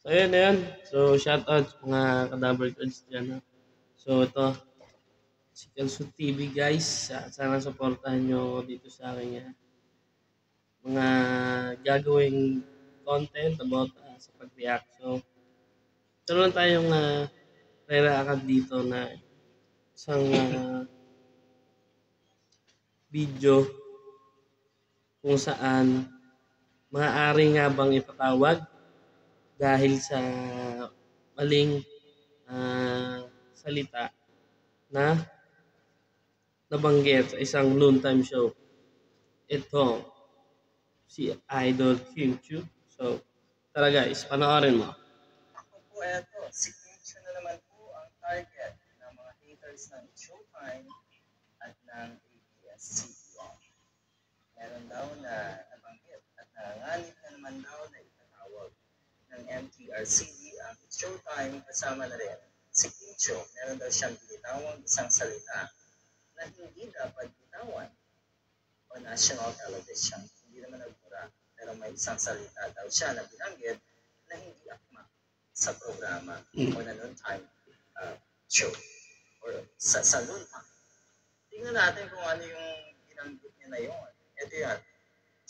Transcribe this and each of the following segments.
Ayun, ayun. So, shoutout sa mga kadaver cards dyan. Ha? So, ito, si Kalsut TV guys. Sana supportahan nyo dito sa aking mga gagawing content about sa pag-react. So, meron tayong re-react dito na isang video kung saan maaari nga bang ipatawag dahil sa maling salita na nabanggit sa isang noontime show. Ito, si Idol Q. So, tara guys, panoorin mo. Ako po eto, si Kincho na naman po ang target ng mga haters ng Showtime at ng ABS-CBN. Meron daw na nabanggit at nanganganib na naman daw na itatawag ng MTRCB ang Showtime kasama na rin si Kincho. Meron daw siyang binitawang isang salita na hindi dapat bitawan o national television. Hindi naman nagmura, pero may isang salita daw siya na binanggit na hindi akma sa programa o na noontime show or sa noontime. Tingnan natin kung ano yung binanggit niya na yun. Ito yan.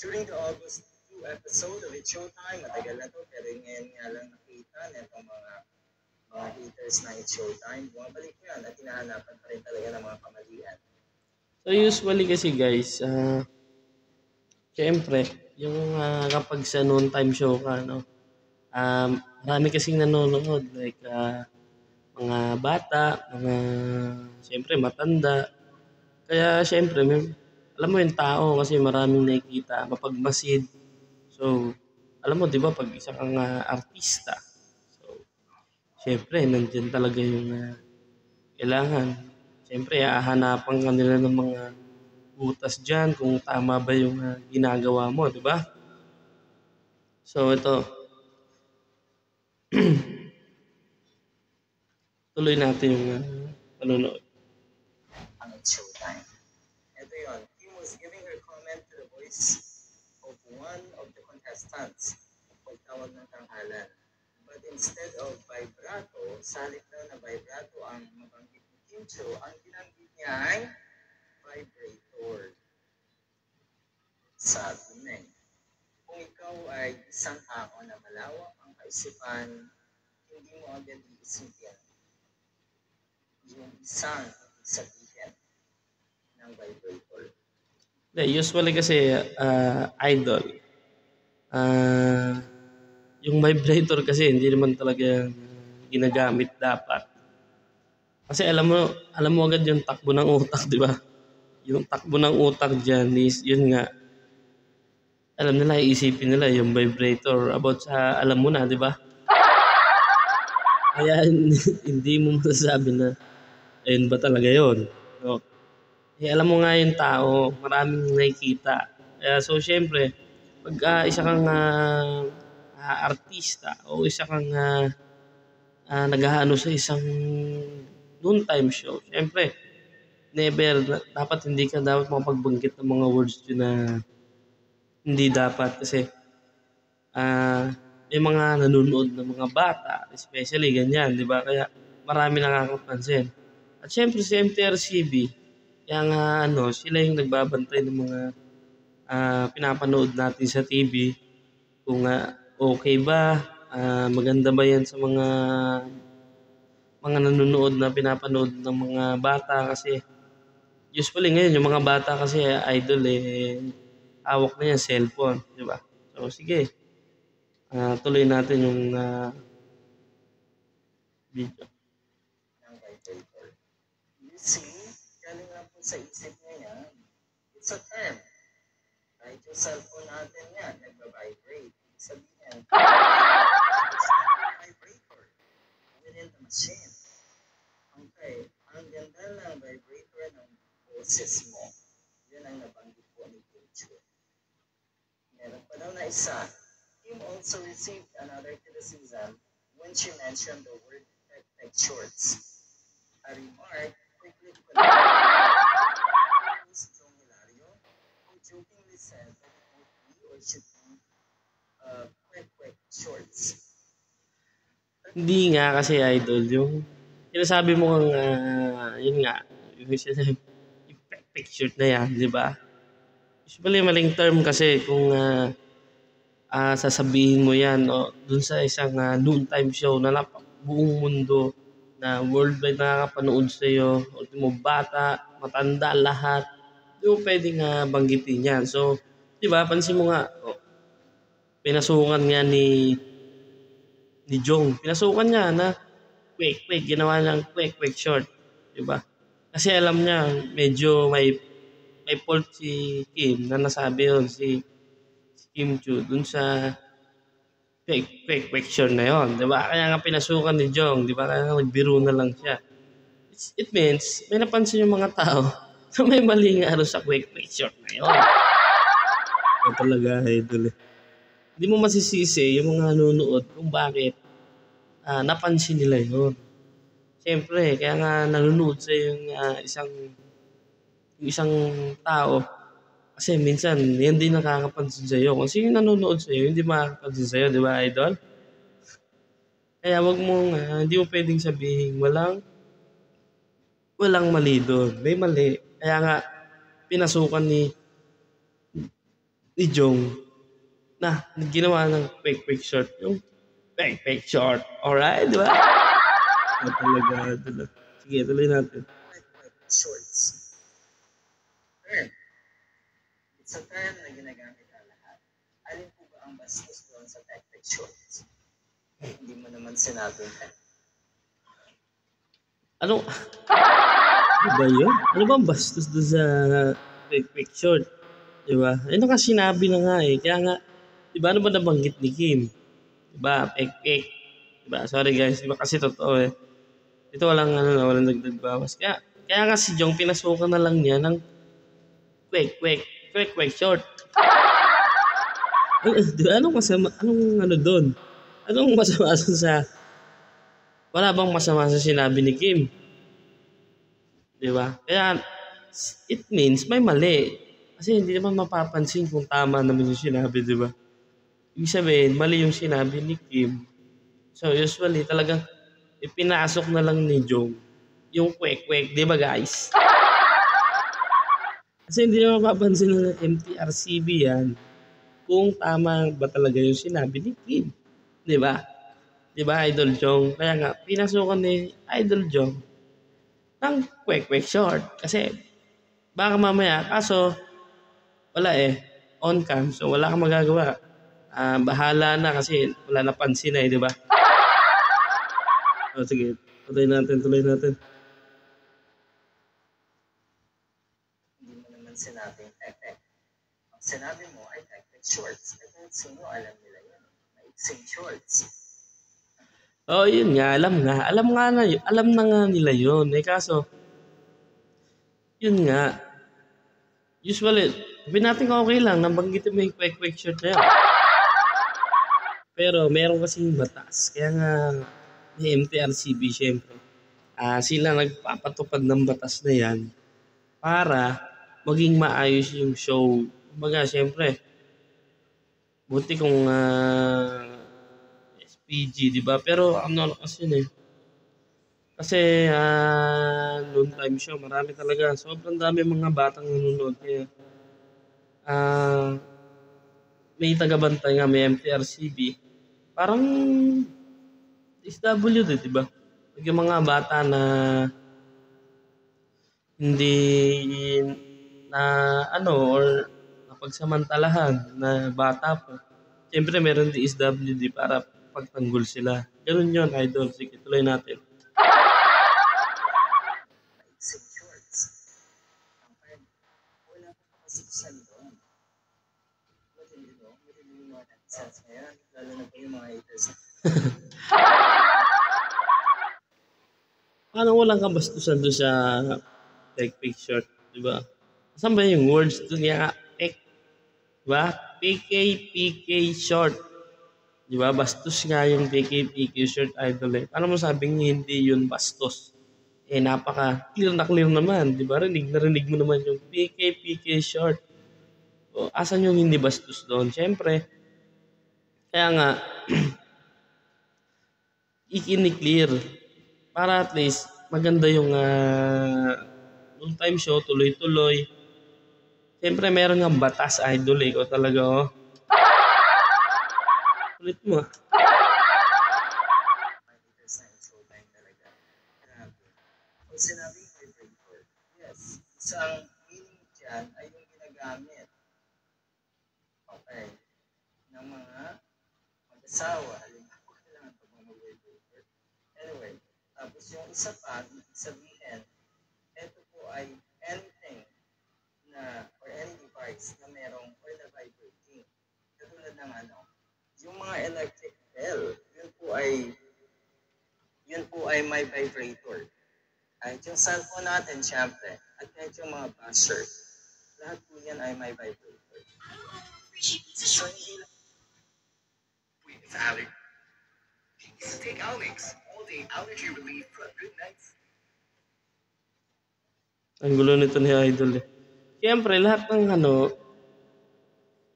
During the August 2 episode of It's Showtime, matagal na to, pero ngayon nga lang nakita nitong mga haters na It's Showtime. Bumabalik ko yan at hinahanapan pa rin talaga ng mga kamalian. So, usually kasi guys, syempre, yung kapag sa noontime show ka, no, marami kasing nanonood, like mga bata, mga, syempre, matanda. Kaya, syempre, alam mo yung tao kasi maraming nakikita, mapagmasid. So, alam mo, di ba, pag isa kang artista, so, syempre, nandyan talaga yung kailangan. Syempre, hahanapan ka nila ng mga butas dyan kung tama ba yung ginagawa mo, di ba? So, ito. Tuloy natin yung panonood. Ang It's Showtime. Ito yun. Kim was giving her comment to the voice of one of the contestants pagtawag ng tanghalan. But instead of vibrato, salit daw na vibrato ang mabanggit ni Kim Cho, ang ginanggit niya ay vibrator. Sabi niya, kung ikaw ay isang tao na malawak ang kaisipan, hindi mo agad iisipin yung isang ibig sabihin ng vibrator. Usually kasi, idol, yung vibrator kasi hindi naman talaga ginagamit dapat. Kasi alam mo agad yung takbo ng utak, di ba? Yung takbo ng utak dyan is, yun nga, alam nila, iisipin nila yung vibrator about sa alam mo na, di ba? Kaya hindi mo masasabi na, ayun ba talaga yun? No? Alam mo nga yung tao, maraming nakikita. So, syempre, pag isa kang artista o isa kang naghahano sa isang noontime show, syempre, dapat hindi ka dapat makapagbanggit ng mga words yun na hindi dapat kasi may mga nanonood ng mga bata, especially ganyan, di ba? Kaya marami nakakapansin. At syempre si MTRCB, kaya nga sila yung nagbabantay ng mga pinapanood natin sa TV kung okay ba, maganda ba yan sa mga nanonood na pinapanood ng mga bata kasi usually ngayon yung mga bata kasi idol hawak na yan cellphone, di ba? So sige, tuloy natin yung video. Ng vibrator. You see, galing lang po sa isip niya yan. It's a term. Kahit yung cellphone natin yan, nagba-vibrate. Ibig sabihin, vibrator within the machine. Okay, ang ganda ng vibrator ng boses mo. Yun ang nabanggit po ni Kim Chu. Meron pa daw na isa. Kim also received another criticism when she mentioned the word tech shorts. A remark quickly accused Joe Hilario, who jokingly said that it would be or should be quick shorts. Hindi nga kasi idol, yung sinasabi mo ngang, yun nga, yung sinasabi yung picture na yan, 'di ba? Usually maling term kasi kung, sasabihin mo yan 'no, dun sa isang, noontime show na buong mundo na worldwide nakakapanood sa'yo, ultimo bata, matanda, lahat. Hindi mo puwedeng, banggitin yan. So, 'di ba pansin mo nga, pinasukan nga ni Jong, pinasukan niya na quick, quick, ginawa niyang quick, quick short, 'di ba? Kasi alam niya medyo may fault si Kim na nasabi yun si Kim Chiu dun sa quick, quick, quick short na yun, 'di ba? Kaya nga pinasukan ni Jong, 'di ba? Kaya nga nagbiro na lang siya. It means may napansin yung mga tao na may mali nga ano sa quick, quick short na yun. Ikaw talaga idol, eh. Hindi mo masisisi yung mga nanonood kung bakit, napansin nila yun. Siyempre kaya nga nanonood sa yung isang tao kasi minsan yan din nakakapansin sa'yo. Kung sino yung nanonood sa'yo hindi makakapansin sa'yo, 'di ba idol? Kaya wag mong, hindi mo puwedeng sabihing walang mali dun, may mali. Kaya nga pinasukan ni Jong na ginawa ng quick, quick short, yung quick, quick short, alright, 'di ba? Ikaw talaga idol, ah. Sige tuloy natin. Quick shorts. Term. It's a term na ginagamit ng lahat. Alin po ba ang bastos doon sa quick shorts? Hindi mo naman sinabing Ano ano ba yun? Ano bang bastos dun sa quick, quick short, 'di ba? Ayun na nga sinabi na nga, eh, kaya nga 'di ba ano ba nabanggit ni Kim, 'di ba, pek-pek, 'di ba? Sorry guys, 'di ba kasi totoo, eh. Ito walang ano na, walang dagdag bawas. Kaya kaya nga si Jong pinasukan na lang niya ng quick, quick, quick, quick short. Ano, 'di ba anong masama, anong ano dun? Anong masama dun sa wala bang masama sa sinabi ni Kim, 'di ba? Kaya it means may mali. Kasi hindi naman mapapansin kung tama naman yung sinabi, 'di ba? Ibig sabihin mali yung sinabi ni Kim. So usually talagang ipinasok na lang ni Jong yung kwek-kwek, 'di ba guys? Kasi hindi naman mapapansin ng MTRCB yan kung tama ba talaga yung sinabi ni Kim, 'di ba? 'Di ba Idol Jong? Kaya nga pinasukan ni Idol Jong ng kwek-kwek short kasi baka mamaya kaso wala, eh, on cam so wala kang magagawa. Bahala na kasi wala napansin na, eh, 'di ba? Oh, sige, tuloy natin, tuloy natin. hindi mo naman sinabing tek. Ang sinabi mo ay tek shorts. Eh kung sino alam nila yun. Maiksing shorts. Oo, yun nga, alam na nga nila yun, eh, kaso yun nga, usually sabihin natin okey lang na banggitin mo yung kwek-kwek short na yun. Pero meron kasing batas kaya nga may MTRCB siyempre, sila nagpapatupad ng batas na yan para maging maayos yung show. Kumbaga siyempre buti kung, SPG 'di ba, pero ano kasi yun, eh, kasi, noon time show marami talaga, sobrang dami mga batang nanonood kaya, ah, may tagabantay nga, may MTRCB, parang SWD 'di ba? 'Pag yung mga bata na hindi na ano or napagsamantalahan na bata pa, siyempre meron DSWD para pagtanggol sila. Gano'n 'yun idol, sige tuloy natin. Maiksing shorts. Ang term, wala pa kapasisan doon. Matindi no? Matindi yung mga netizens ngayon. Lalo na po yung mga haters. Paano walang kabastusan do'n sa pek-pek short, 'di ba? Saan ba yung words do'n nga pek, 'di ba? PK short, 'di ba? Bastos nga yung PK short idol, eh. Paano mo sabing hindi yun bastos? Eh, napaka-clear na clear naman, 'di ba? Rinig na rinig mo naman yung PK short. O, asan yung hindi bastos doon? Siyempre, kaya nga ikini-clear para at least maganda yung noon time show, tuloy-tuloy. Siyempre meron ngang batas idol ikaw talaga oh. Kulit mo. Mga haters ng showtime talaga. Grabe. Pag sinabing vibrator, yes, isang meaning dyan ay yung ginagamit, okay, ng mga mag-asawa. Halimbawa, kailangan pa mga vibrator. Anyway, tapos yung isa pa, ibig sabihin, ito po ay anything na, or any device na merong, or na vibrating. Katulad ng yung mga electric bell, yun po ay may vibrator. Kahit yung cellphone natin, syempre, at kahit yung mga buzzer, lahat po yan ay may vibrator. So, hindi lang Wait, it's Alex. Take Alex. All day allergy relief for a good night's. Ang gulo nito ni idol eh. Siyempre lahat ng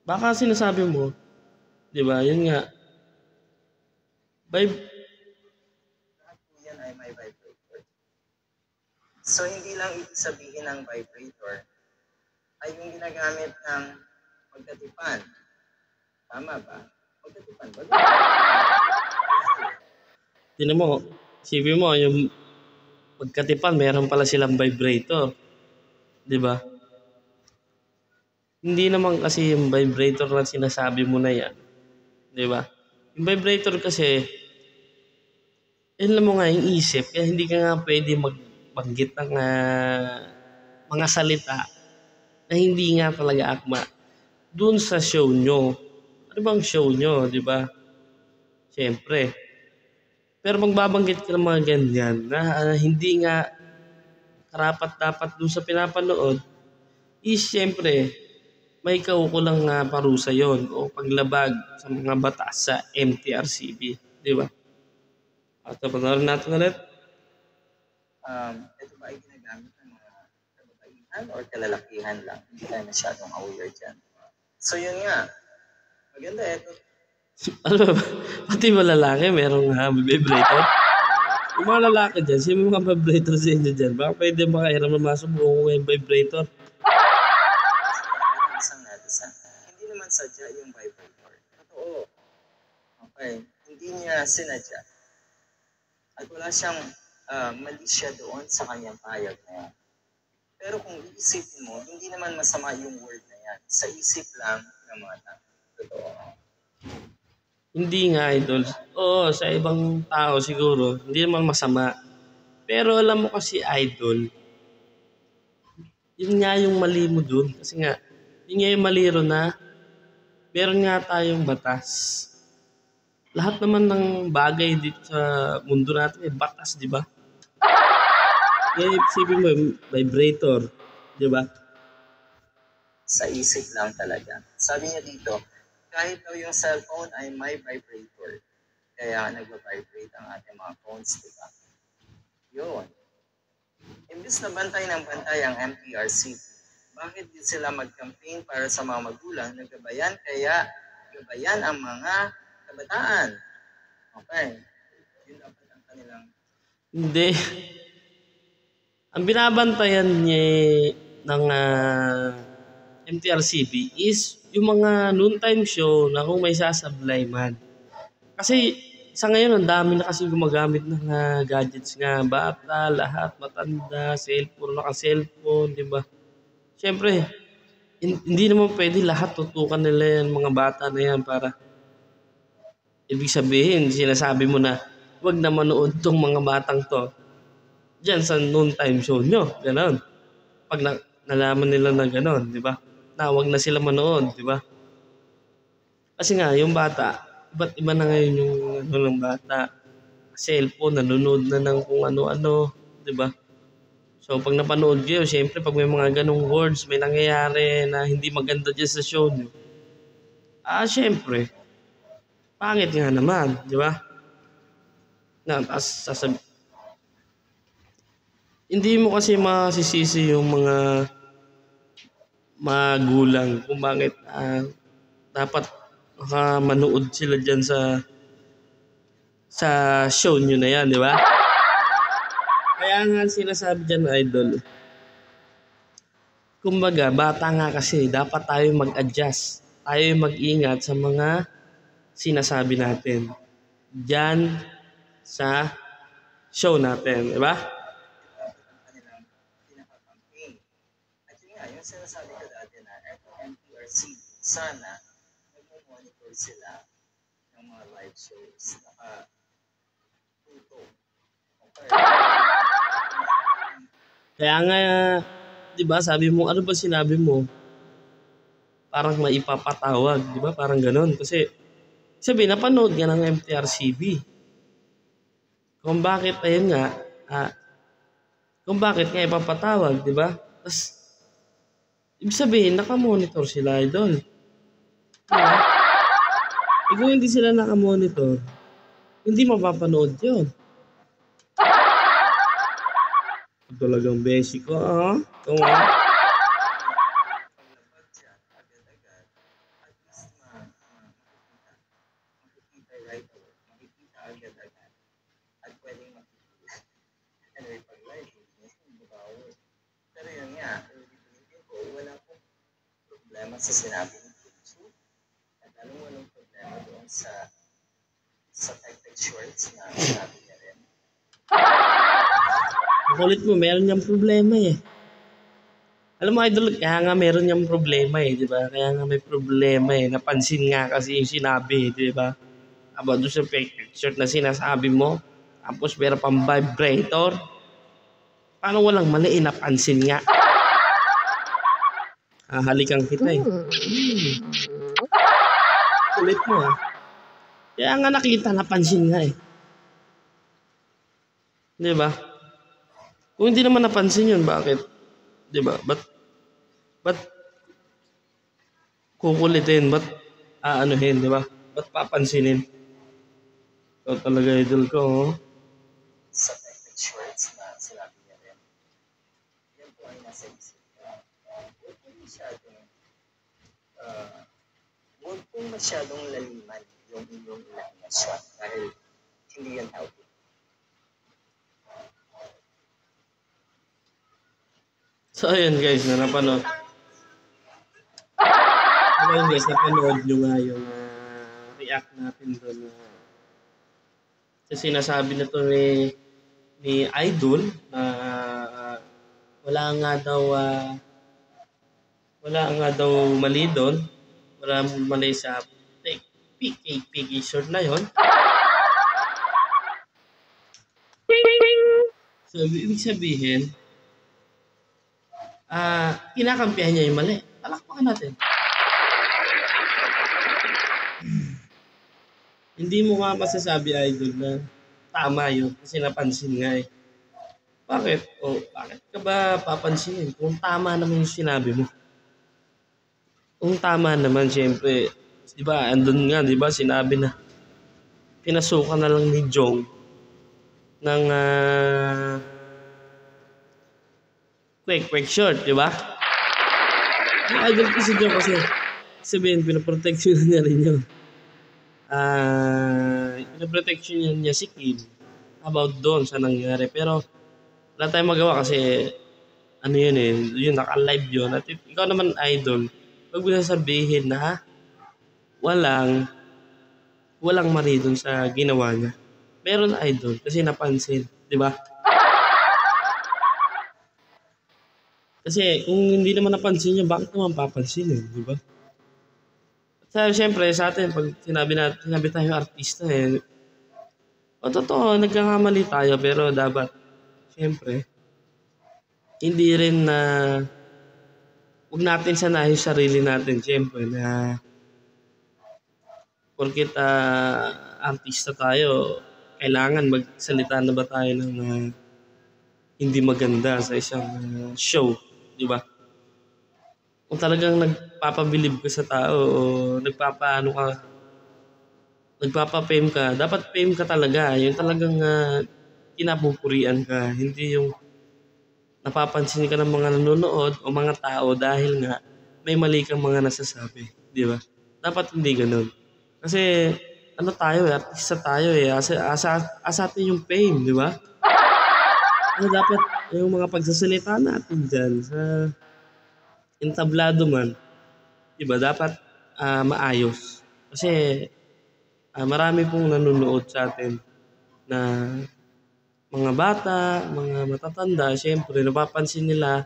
baka sinasabi mo, 'di ba? Yun nga. lahat po yan ay may vibrator. So, hindi lang ibig sabihin ng vibrator ay yung ginagamit ng pagkatipan. Tama ba? Pagkatipan ba? Tinan mo, isipin mo yung pagkatipan, meron pala silang vibrator, 'di ba? Hindi naman kasi yung vibrator lang sinasabi mo na yan, 'di ba? Yung vibrator kasi, yun lang mo nga yung isip, kaya hindi ka nga pwede magbanggit ng mga salita na hindi nga talaga akma doon sa show nyo. Ano bang show nyo, di ba? Siyempre. Pero magbabanggit ka ng mga ganyan na hindi nga karapat-dapat doon sa pinapanood, is siyempre, may kaukulang parusa yon o paglabag sa mga batas sa MTRCB. Di ba? At panoorin natin ulit. Ito ba ay ginagamit ng mga kababaihan or kalalakihan lang? Hindi tayo masyadong aware dyan. So, yun nga. Maganda ito. Ano, pati ba lalaki merong vibrator? Yung mga lalaki dyan, sino mga vibrator sa inyo dyan? Baka pwede makairam na masubukan ko yung vibrator. Isang natisan. Hindi naman sadya yung vibrator. Totoo. Okay. Hindi niya sinadya. At wala siyang mali siya doon sa kanyang payag na yan. Pero kung iisipin mo, hindi naman masama yung word na yan. Sa isip lang ng mga tao. Totoo. Hindi nga, idol. Oo, sa ibang tao siguro, hindi naman masama. Pero alam mo kasi, idol, yun nga yung mali mo dun. Kasi nga, yun nga yung mali ron na meron nga tayong batas. Lahat naman ng bagay dito sa mundo natin may batas, di ba? Kaya isipin mo, vibrator, di ba? Sa isip lang talaga. Sabi niya dito, kahit daw yung cellphone ay may vibrator. Kaya nag-vibrate ang ating mga phones, di ba? Yun. Imbis na bantay ng bantay ang MTRCB, bakit din sila mag-campaign para sa mga magulang na gabayan ang mga kabataan? Okay. Yun dapat ang kanilang Hindi. Ang binabantayan niya ng MTRCB is yung mga noontime show na kung may sasablay man. Kasi sa ngayon, ang dami na kasi gumagamit ng gadgets nga. Bata, lahat, matanda, cellphone, naka-cellphone, di ba? Siyempre, hindi naman pwede lahat tutukan nila yan, mga bata na yan para ibig sabihin, sinasabi mo na huwag na manood tong mga batang to dyan sa noontime show nyo. Ganon. Pag nalaman nila na ganon, di ba? Na huwag na sila manood, di ba? Kasi nga, yung bata, iba't iba na ngayon yung ng bata. Cellphone, nanonood na ng kung ano-ano, di ba? So, pag napanood kayo, syempre, pag may mga ganong words, may nangyayari na hindi maganda dyan sa show nyo, syempre, pangit nga naman, di ba? Hindi mo kasi masisisi yung mga magulang kung bakit dapat manood sila dyan sa sa show nyo na yan, di ba? Kaya nga sinasabi dyan, idol, kumbaga, bata nga kasi, dapat tayo mag-adjust. Tayo mag-ingat sa mga sinasabi natin. Diyan sa show natin, di ba? ang kanilang pinaka-campaign. At yun nga, yung sinasabi ko dati na eto MTRC, sana nag-monitor sila ng mga live shows. Naka-tuto. Okay. Kaya nga, di ba, sabi mo, ano ba sinabi mo? Parang maipapatawag, di ba? Parang ganon. Kasi, sabi, napanood nga ng MTRCB. Kung bakit, ayun nga, kung bakit nga ipapatawag, di ba? Tapos, ibig sabihin, nakamonitor sila, idol. Diba? E kung hindi sila nakamonitor, hindi mapapanood yun. Talagang basic ko, Ito nga. Paglabas dyan, agad-agad, at least makikita right away, makikita agad-agad, at pwedeng makikita. Anyway, pag live, hindi babawi. Pero yun nga, ulitin ko, wala pong problema sa sinabi ni Kitsu, at walang problema doon sa tactic shorts na sinabi niya rin. Ang kulit mo, meron niyang problema eh. Alam mo, idol, kaya nga meron niyang problema eh, di ba? Kaya nga may problema eh. Napansin nga kasi yung sinabi, di ba? About doon sa fake shirt na sinasabi mo. Tapos meron pang vibrator. Paano walang mali eh, napansin nga. Halikan kita eh. Kulit mo ah. Kaya nga nakita, napansin nga eh. Di ba? Kung hindi naman napansin yun, bakit? Di ba? Ba't kukulitin? Ba't aanuhin, di ba? Ba't papansinin? Ito talaga idol ko, Sa tactic shorts na sinabi niya rin. Yan po ay nasa isip ko. Huwag pong masyadong laliman yung inyong imahinasyon dahil hindi yan healthy. So, ayun guys, na napanood. Ayun guys, napanood nyo nga yung react natin doon. Kasi sinasabi na to ni Idol na wala nga daw mali doon. Wala mali sa PK short na yon. So, ibig sabihin, kinakampihan niya yung mali. Palakpakan natin. Hindi mo nga masasabi, idol, na tama yun. Kasi napansin nga eh. Bakit? Bakit ka ba papansinin? Kung tama naman yung sinabi mo. Kung tama naman, siyempre, di ba, andun nga, di ba, sinabi na, pinasukan na lang ni Jong ng quick short, di ba? Ang idol ko si Jong kasi sabihin, pinaprotection niya rin yun. Pinaprotection niya si Kim about doon sa nangyari. Pero wala tayong magawa kasi ano yun eh, yun naka-live yun. At ikaw naman idol, wag mo sabihin na walang mali doon sa ginawa niya. Meron idol kasi napansin, di ba? Kasi kung hindi naman napansin niya, bakit naman papansin eh, di ba? At siyempre sa atin, pag sinabi tayo artista eh, totoo, nagkakamali tayo pero dapat, siyempre, hindi rin na huwag natin sanahin yung sarili natin, siyempre, na porkit artista tayo, kailangan magsalita na ba tayo ng hindi maganda sa isang show, di ba? Kung talagang nagpapabilib ka sa tao o nagpapa-fame ka, dapat fame ka talaga. Yung talagang kinapupurian ka, hindi yung napapansin ka ng mga nanonood o mga tao dahil nga may mali kang mga nasasabi, di ba? Dapat hindi ganun. Kasi ano tayo eh, artista tayo eh. Asa atin yung fame, di ba? Ano dapat yung mga pagsasalita natin dyan sa entablado man, di ba? Dapat maayos. Kasi marami pong nanonood sa atin na mga bata, mga matatanda, siyempre napapansin nila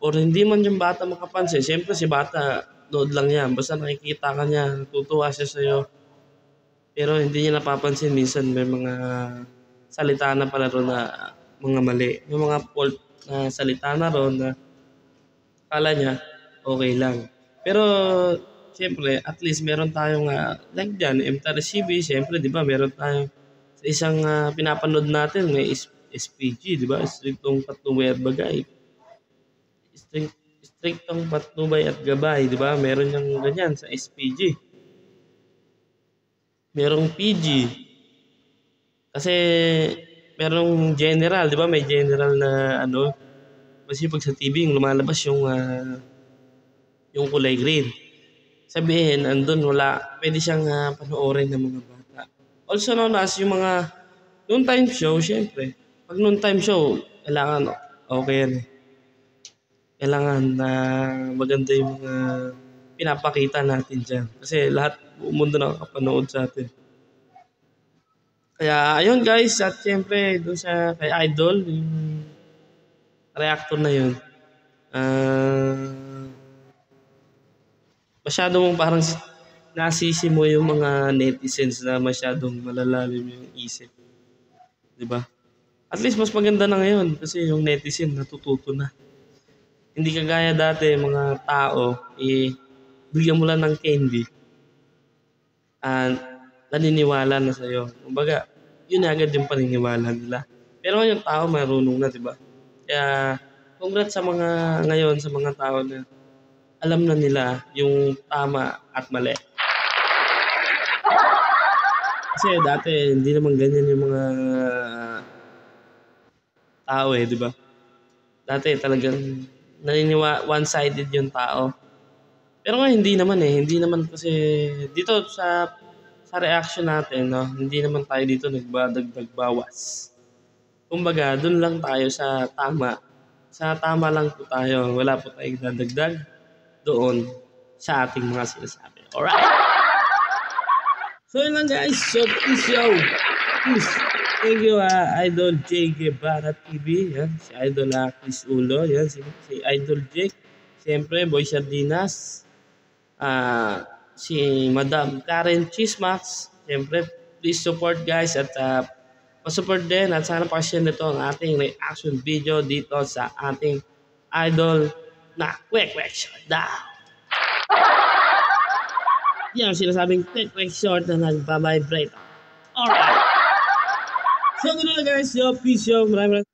or hindi man yung bata makapansin, siyempre si bata, nood lang yan. Basta nakikita ka niya, natutuwa siya sa'yo. Pero hindi niya napapansin, minsan may mga salita na pala ron na mga mali. May mga fault na salita na ron na akala niya okay lang. Pero siyempre, at least meron tayong like dyan, MTRCB, siyempre, di ba, meron tayong sa isang pinapanood natin, may SPG, di ba? Striktong Patnubay at Bagay. Striktong Patnubay at Gabay, di ba? Meron yung ganyan sa SPG. Merong PG. Kasi merong general, di ba? May general na ano, kasi pag sa TV yung lumalabas yung kulay green. Sabihin, andun wala, pwede siyang panoorin ng mga bata. Also known as yung mga noontime show, syempre. Pag noontime show, kailangan okay yan eh. Kailangan na maganda yung mga pinapakita natin dyan. Kasi lahat buong mundo nakakapanood sa atin. Kaya ayun guys, at syempre doon sa kay Idol, yung reactor na yun. Masyadong parang nasisi mo yung mga netizens na masyadong malalalim yung isip. 'Di ba? At least mas maganda na ngayon kasi yung netizen natututo na. Hindi kagaya dati mga tao, bigyan mo lang ng candy and naniniwala na sa'yo. Kumbaga, yun agad yung paniniwala nila. Pero yung tao marunong na, 'di ba? Kaya congrats sa mga ngayon sa mga tao na alam na nila yung tama at mali. Kasi dati hindi naman ganyan yung mga tao eh, di ba? Dati talagang one-sided yung tao. Pero ngayon hindi naman eh, hindi naman kasi dito sa reaction natin, no, hindi naman tayo dito nagbadagdag bawas. Kumbaga, dun lang tayo sa tama. Sa tama lang po tayo. Wala po tayong dadagdag doon sa ating mga sinasabi. Alright? So yun lang guys. So peace yo. Peace. Thank you Idol J. Guevara TV. Yan. Si Idol Chris Ulo. Yan. Si Idol Jake. Siyempre Boy Sardinas. Si Madam Karen Chismax. Siyempre please support guys at pa-support din at sana pa-share nito ang ating reaction video dito sa ating idol na Quick Shutdown. Yan ang sinasabing Quick Short na nagpa-vibrate. Alright. So, ganoon na guys. Yo, peace yo. Maraming